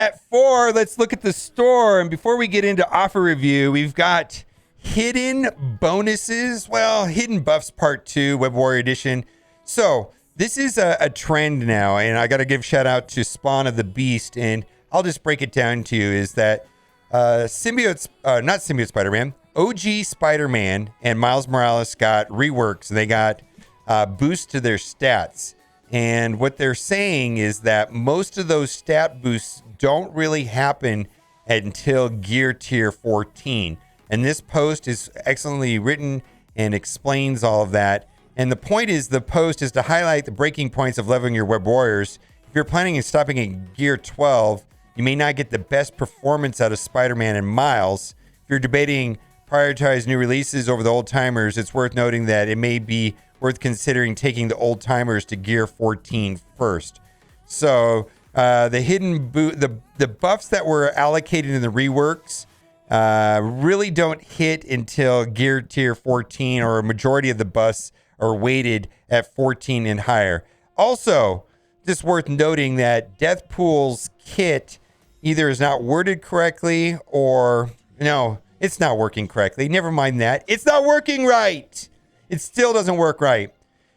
At 4, let's look at the store. And before we get into offer review, we've got hidden bonuses. Well, hidden buffs part 2, Web Warrior Edition. So this is a trend now, and I got to give shout out to Spawn of the Beast. And I'll just break it down to you is that not Symbiote Spider-Man, OG Spider-Man and Miles Morales got reworks. They got boosts to their stats. And what they're saying is that most of those stat boosts don't really happen until gear tier 14. And this post is excellently written and explains all of that. And the point is, the post is to highlight the breaking points of leveling your web warriors. If you're planning on stopping at gear 12, you may not get the best performance out of Spider-Man and Miles. If you're debating prioritize new releases over the old timers, it's worth noting that it may be worth considering taking the old timers to gear 14 first. So the hidden the buffs that were allocated in the reworks really don't hit until gear tier 14, or a majority of the buffs are weighted at 14 and higher. Also, just worth noting that Deathpool's kit either is not worded correctly, or no, it's not working correctly. Never mind that. It's not working right. It still doesn't work right.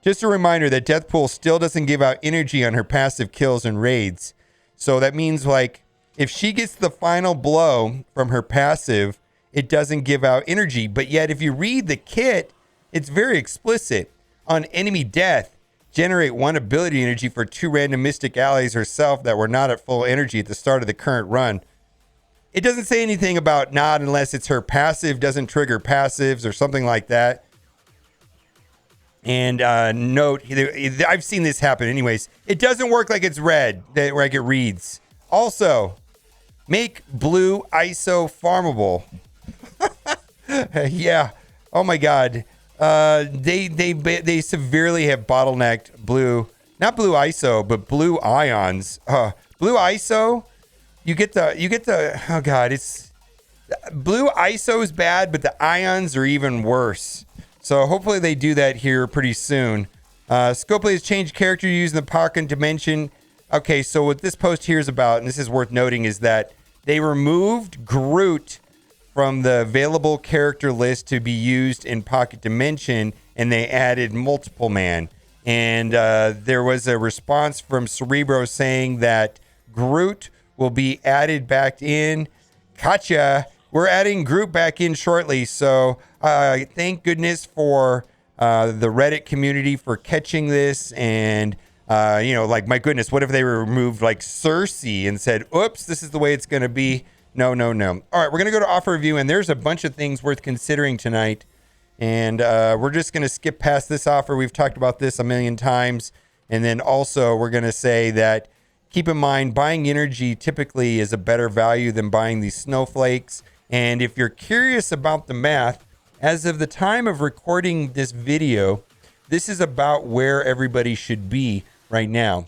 Just a reminder that Deathpool still doesn't give out energy on her passive kills and raids. So that means, like, if she gets the final blow from her passive, it doesn't give out energy. But yet, if you read the kit, it's very explicit. On enemy death, generate 1 ability energy for 2 random mystic allies herself that were not at full energy at the start of the current run. It doesn't say anything about not unless it's her passive doesn't trigger passives or something like that. And note, I've seen this happen anyways. It doesn't work like it's read, like it reads. Also, make blue ISO farmable. Yeah. Oh my God. They severely have bottlenecked blue, not blue ISO, but blue ions. Blue ISO, you get the, oh God, it's blue ISO is bad, but the ions are even worse. So hopefully they do that here pretty soon. Scopely has changed character use in the pocket dimension. Okay, so what this post here is about, and this is worth noting, is that they removed Groot from the available character list to be used in Pocket Dimension, and they added Multiple Man. And there was a response from Cerebro saying that Groot will be added back in. Gotcha. We're adding Groot back in shortly. So thank goodness for the Reddit community for catching this. And, like, my goodness, what if they removed, like, Cersei and said, oops, this is the way it's going to be. No. All right, we're going to go to offer review, and there's a bunch of things worth considering tonight. And we're just going to skip past this offer. We've talked about this a million times. And then also we're going to say that keep in mind, buying energy typically is a better value than buying these snowflakes. And if you're curious about the math, as of the time of recording this video, this is about where everybody should be right now.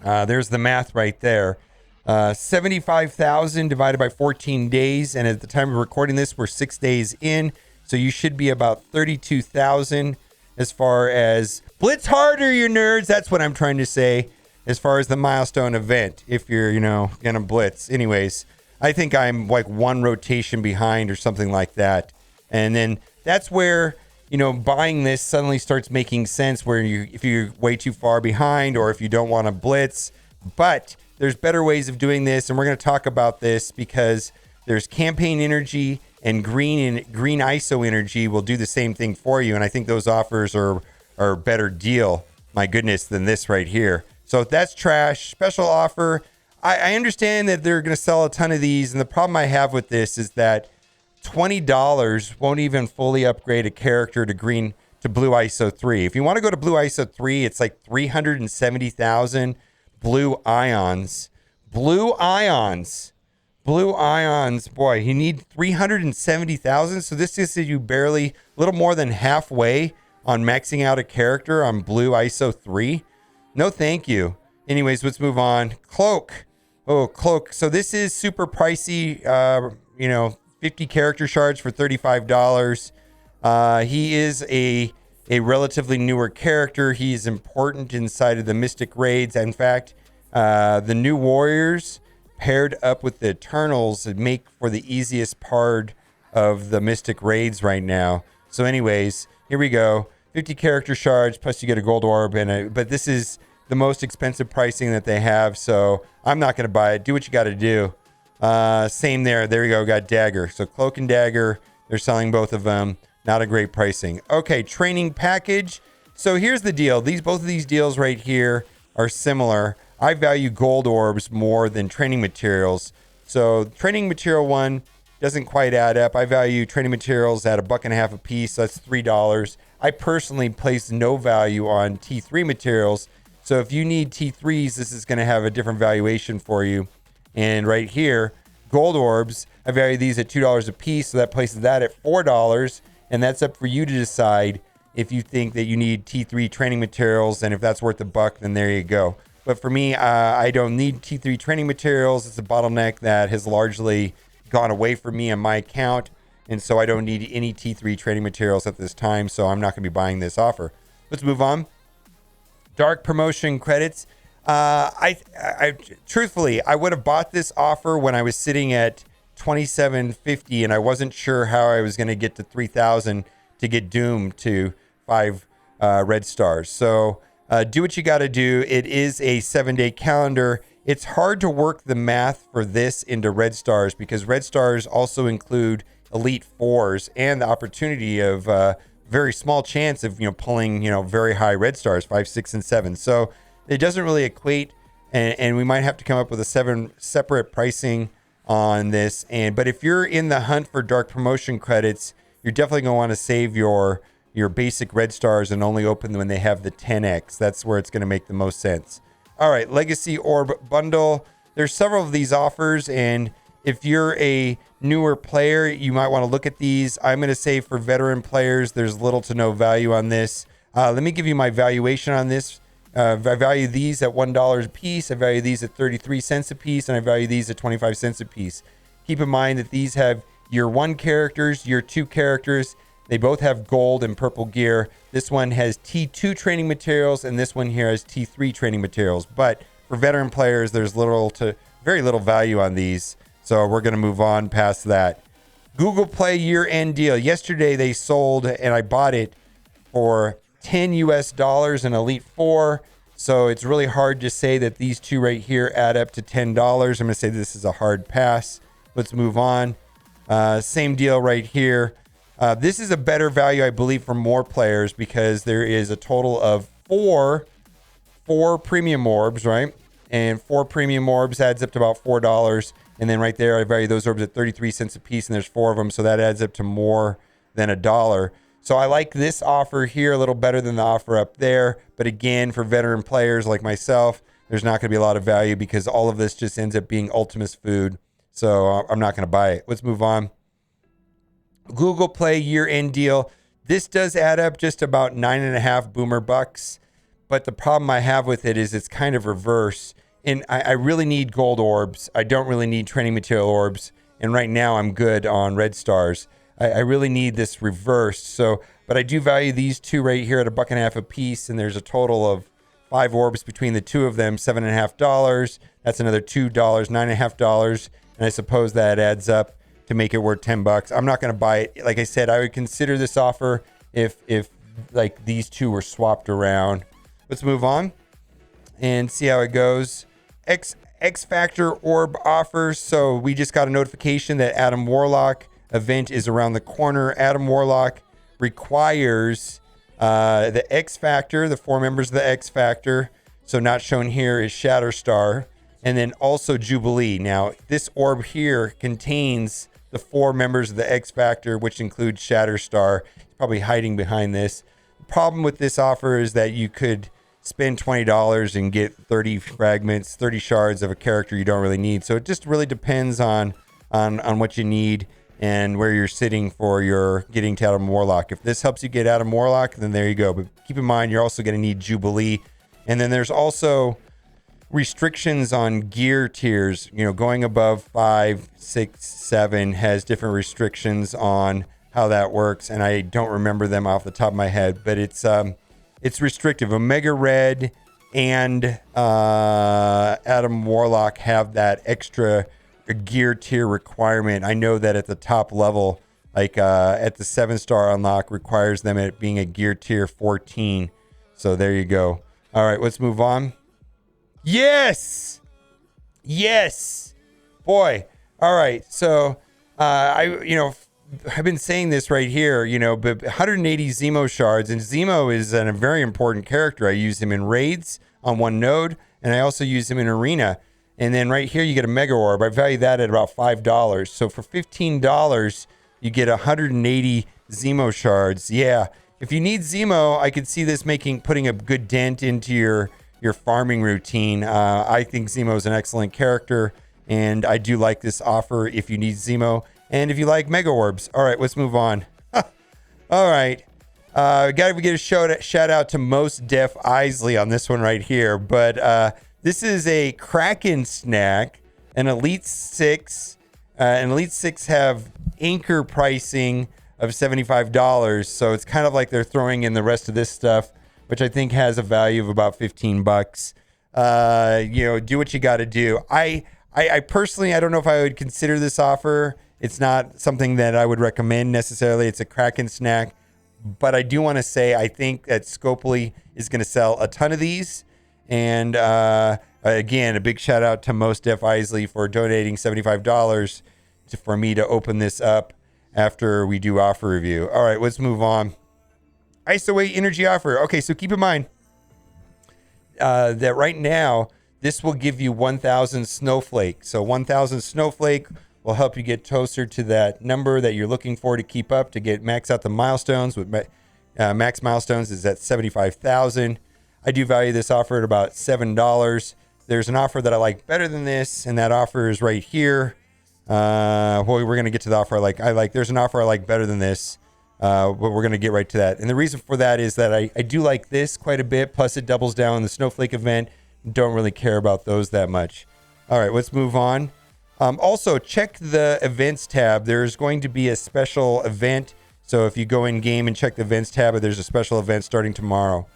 There's the math right there. 75,000 divided by 14 days. And at the time of recording this, we're 6 days in. So you should be about 32,000 as far as blitz harder, you nerds. That's what I'm trying to say as far as the milestone event. If you're, going to blitz. Anyways, I think I'm like 1 rotation behind or something like that. And then that's where, buying this suddenly starts making sense, where if you're way too far behind or if you don't want to blitz. But there's better ways of doing this. And we're going to talk about this because there's campaign energy and green ISO energy will do the same thing for you. And I think those offers are a better deal, my goodness, than this right here. So that's trash. Special offer. I understand that they're going to sell a ton of these. And the problem I have with this is that $20 won't even fully upgrade a character to blue ISO 3. If you want to go to blue ISO 3, it's like 370,000 blue ions. Blue ions, boy, you need 370,000. So this is you barely, a little more than halfway on maxing out a character on blue ISO 3. No, thank you. Anyways, let's move on. Cloak. Oh, Cloak. So this is super pricey, 50 character shards for $35. He is a relatively newer character. He's important inside of the Mystic Raids. In fact, the new warriors paired up with the Eternals make for the easiest part of the Mystic raids right now. So anyways, here we go. 50 character shards, plus you get a gold orb. But this is the most expensive pricing that they have, so I'm not going to buy it. Do what you got to do. Same there. There you go. Got dagger. So cloak and dagger. They're selling both of them. Not a great pricing. Okay, training package. So here's the deal. Both of these deals right here are similar. I value gold orbs more than training materials. So training material one doesn't quite add up. I value training materials at $1.50 a piece. So that's $3. I personally place no value on T3 materials. So if you need T3s, this is going to have a different valuation for you. And right here, gold orbs, I value these at $2 a piece. So that places that at $4. And that's up for you to decide if you think that you need T3 training materials. And if that's worth $1, then there you go. But for me, I don't need T3 training materials. It's a bottleneck that has largely gone away from me on my account. And so I don't need any T3 training materials at this time. So I'm not going to be buying this offer. Let's move on. Dark promotion credits. I truthfully, I would have bought this offer when I was sitting at $27.50 and I wasn't sure how I was going to get to 3,000 to get doomed to 5 red stars. So do what you got to do. It is a 7-day calendar. It's hard to work the math for this into red stars because red stars also include elite 4s and the opportunity of very small chance of pulling very high red stars, 5, 6, and 7. So it doesn't really equate, and we might have to come up with a 7 separate pricing on this. But if you're in the hunt for dark promotion credits, you're definitely going to want to save your basic red stars and only open them when they have the 10x. That's where it's going to make the most sense. All right, Legacy Orb Bundle. There's several of these offers, and if you're a newer player, you might want to look at these. I'm going to say for veteran players, there's little to no value on this. Let me give you my valuation on this. I value these at $1 a piece. I value these at 33 cents a piece, and I value these at 25 cents a piece. Keep in mind that these have year 1 characters, year 2 characters. They both have gold and purple gear. This one has T2 training materials, and this one here has T3 training materials. But for veteran players, there's very little value on these. So we're going to move on past that. Google Play year-end deal. Yesterday they sold, and I bought it for $10 US in Elite 4. So it's really hard to say that these two right here add up to $10. I'm going to say this is a hard pass. Let's move on. Same deal right here. This is a better value, I believe, for more players because there is a total of four premium orbs, right? And 4 premium orbs adds up to about $4. And then right there, I value those orbs at 33 cents a piece, and there's 4 of them. So that adds up to more than $1. So I like this offer here a little better than the offer up there. But again, for veteran players like myself, there's not going to be a lot of value because all of this just ends up being Ultimus food. So I'm not going to buy it. Let's move on. Google Play year-end deal. This does add up just about 9.5 boomer bucks. But the problem I have with it is it's kind of reverse. And I really need gold orbs. I don't really need training material orbs. And right now I'm good on red stars. I really need this reversed. So, but I do value these two right here at $1.50 a piece. And there's a total of 5 orbs between the two of them, $7.50. That's another $2, $9.50. And I suppose that adds up to make it worth $10. I'm not going to buy it. Like I said, I would consider this offer if like these two were swapped around. Let's move on and see how it goes. XFactor Orb offers. So we just got a notification that Adam Warlock event is around the corner. Adam Warlock requires the XFactor, the 4 members of the XFactor. So not shown here is Shatterstar, and then also Jubilee. Now this orb here contains the 4 members of the XFactor, which includes Shatterstar. He's probably hiding behind this. The problem with this offer is that you could spend $20 and get 30 fragments, 30 shards of a character you don't really need. So it just really depends on what you need and where you're sitting for your getting to Adam Warlock. If this helps you get Adam Warlock, then there you go. But keep in mind, you're also going to need Jubilee. And then there's also restrictions on gear tiers. Going above 5, 6, 7 has different restrictions on how that works. And I don't remember them off the top of my head, but it's restrictive. Omega Red and Adam Warlock have that extra gear tier requirement. I know that at the top level, like at the 7-star unlock, requires them at being a gear tier 14. So there you go. All right, let's move on. Yes! Yes! Boy. All right, so I've been saying this right here, but 180 Zemo shards, and Zemo is a very important character. I use him in raids on one node, and I also use him in arena. And then right here, you get a Mega Orb. I value that at about $5. So for $15, you get 180 Zemo shards. Yeah, if you need Zemo, I could see this putting a good dent into your farming routine. I think Zemo is an excellent character, and I do like this offer if you need Zemo. And if you like Mega Orbs. All right, let's move on. All right. Got to give a shout out to Most Def Isley on this one right here. But this is a Kraken Snack, an Elite 6. And Elite 6 have anchor pricing of $75. So it's kind of like they're throwing in the rest of this stuff, which I think has a value of about $15. Do what you got to do. I personally, I don't know if I would consider this offer. It's not something that I would recommend necessarily. It's a Kraken Snack. But I do want to say I think that Scopely is going to sell a ton of these. And again, a big shout out to Most Def Isley for donating $75 for me to open this up after we do offer review. All right, let's move on. ISO8 energy offer. Okay, so keep in mind that right now, this will give you 1,000 Snowflake. So 1,000 Snowflake will help you get closer to that number that you're looking for to keep up, to get max out the milestones. With max milestones is at 75,000. I do value this offer at about $7. There's an offer that I like better than this, and that offer is right here. We're going to get to the offer I like. There's an offer I like better than this, but we're going to get right to that. And the reason for that is that I do like this quite a bit, plus it doubles down on the Snowflake event. Don't really care about those that much. All right, let's move on. Also, check the events tab. There's going to be a special event. So if you go in game and check the events tab, there's a special event starting tomorrow.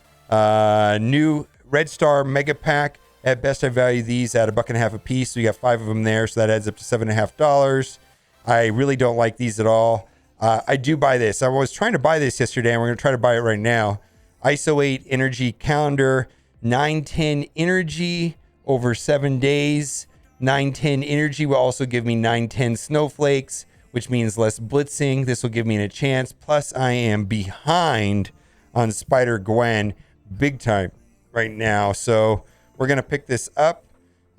New Red Star Mega Pack. At best, I value these at $1.50 a piece. So you got 5 of them there. So that adds up to $7.50. I really don't like these at all. I do buy this. I was trying to buy this yesterday, and we're going to try to buy it right now. ISO8 Energy Calendar. 910 energy over 7 days. 910 energy will also give me 910 snowflakes, which means less blitzing. This will give me a chance. Plus, I am behind on Spider-Gwen big time right now. So we're going to pick this up,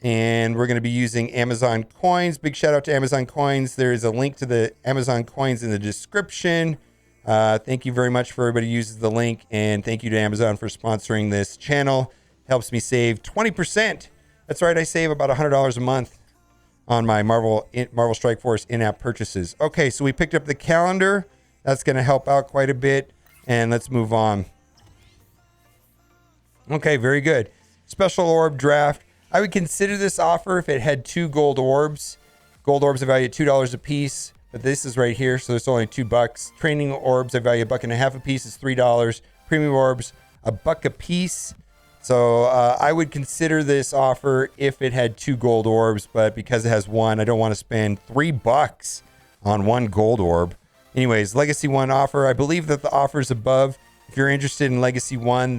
and we're going to be using Amazon coins. Big shout out to Amazon coins. There is a link to the Amazon coins in the description. Thank you very much for everybody who uses the link, and thank you to Amazon for sponsoring this channel. Helps me save 20%. That's right, I save about $100 a month on my Marvel Strike Force in-app purchases. Okay, so we picked up the calendar. That's going to help out quite a bit, and let's move on. Okay, very good. Special Orb Draft. I would consider this offer if it had 2 gold orbs. Gold orbs are valued at $2 a piece. But this is right here, so it's only $2. Training orbs I value $1.50 a piece. Is $3. Premium orbs $1 a piece. So I would consider this offer if it had 2 gold orbs, but because it has 1, I don't want to spend $3 on 1 gold orb. Anyways, Legacy 1 offer. I believe that the offer is above. If you're interested in Legacy 1,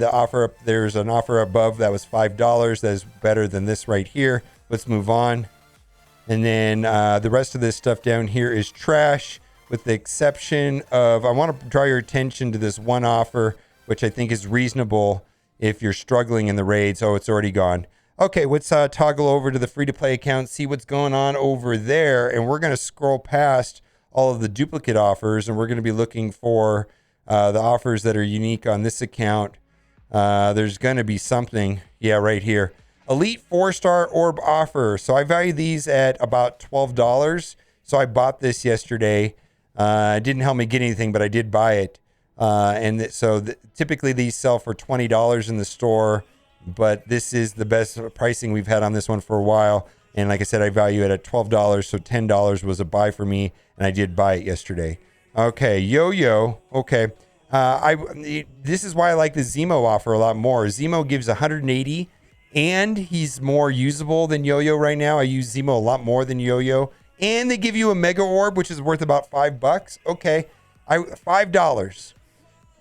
there's an offer above that was $5. That is better than this right here. Let's move on. And then the rest of this stuff down here is trash, with the exception of, I want to draw your attention to this one offer, which I think is reasonable if you're struggling in the raids. Oh, it's already gone. Okay, let's toggle over to the free-to-play account, see what's going on over there. And we're going to scroll past all of the duplicate offers, and we're going to be looking for the offers that are unique on this account. There's going to be something. Yeah, right here. Elite 4-star orb offer. So I value these at about $12. So I bought this yesterday. It didn't help me get anything, but I did buy it. Typically these sell for $20 in the store, but this is the best pricing we've had on this one for a while. And like I said, I value it at $12. So $10 was a buy for me, and I did buy it yesterday. Okay, yo-yo. Okay. This is why I like the Zemo offer a lot more. Zemo gives 180, and he's more usable than Yo-Yo right now. I use Zemo a lot more than Yo-Yo, and they give you a Mega Orb, which is worth about $5. Okay, $5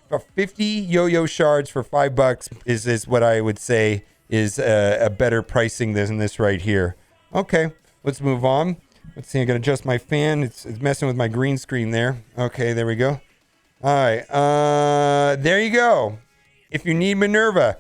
for 50 Yo-Yo shards for $5 is what I would say is a better pricing than this right here. Okay, let's move on. Let's see. I gotta adjust my fan. It's messing with my green screen there. Okay, there we go. All right, there you go. If you need Minerva,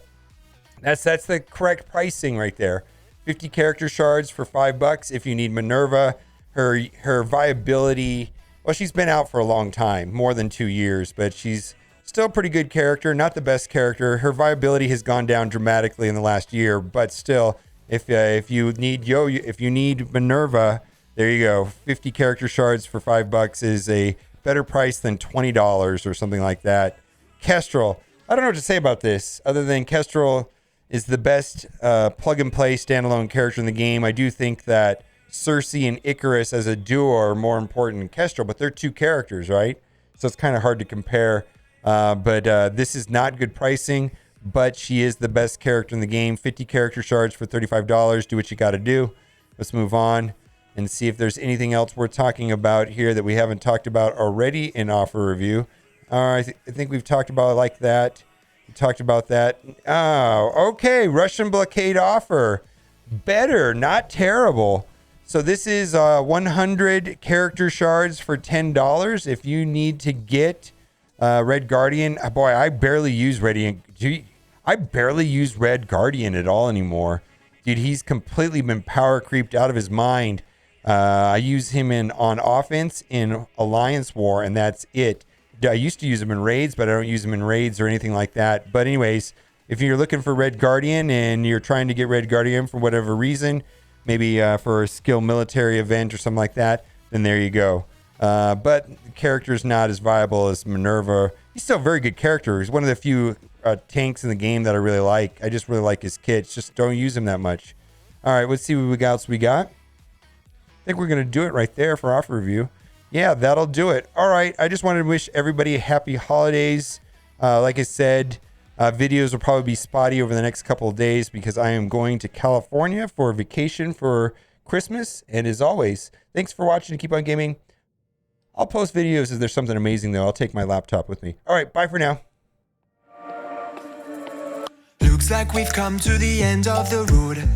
that's the correct pricing right there. 50 character shards for $5. If you need Minerva, her viability, well, she's been out for a long time, more than 2 years, but she's still a pretty good character, not the best character. Her viability has gone down dramatically in the last year, but still, if you need Minerva, there you go. 50 character shards for $5 is a better price than $20 or something like that. Kestrel. I don't know what to say about this other than Kestrel is the best plug-and-play standalone character in the game. I do think that Cersei and Icarus as a duo are more important than Kestrel, but they're two characters, right? So it's kind of hard to compare. But this is not good pricing, but she is the best character in the game. 50 character shards for $35. Do what you got to do. Let's move on and see if there's anything else we're talking about here that we haven't talked about already in offer review. I think we've talked about it like that. We talked about that. Oh, okay. Russian Blockade offer. Better, not terrible. So this is 100 character shards for $10. If you need to get Red Guardian, boy, I barely use Red Guardian at all anymore. Dude, he's completely been power creeped out of his mind. I use him on offense in Alliance War, and that's it. I used to use him in raids, but I don't use him in raids or anything like that. But anyways, if you're looking for Red Guardian and you're trying to get Red Guardian for whatever reason, maybe for a skill military event or something like that, then there you go. But the character's not as viable as Minerva. He's still a very good character. He's one of the few tanks in the game that I really like. I just really like his kits. Just don't use him that much. All right, let's see what else we got. I think we're going to do it right there for offer review. Yeah, that'll do it. All right, I just wanted to wish everybody a happy holidays. Like I said, videos will probably be spotty over the next couple of days because I am going to California for vacation for Christmas. And as always, thanks for watching and keep on gaming. I'll post videos if there's something amazing, though. I'll take my laptop with me. All right, bye for now. Looks like we've come to the end of the road.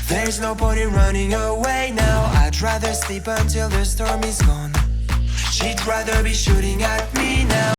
There's no point in running away now. I'd rather sleep until the storm is gone. She'd rather be shooting at me now.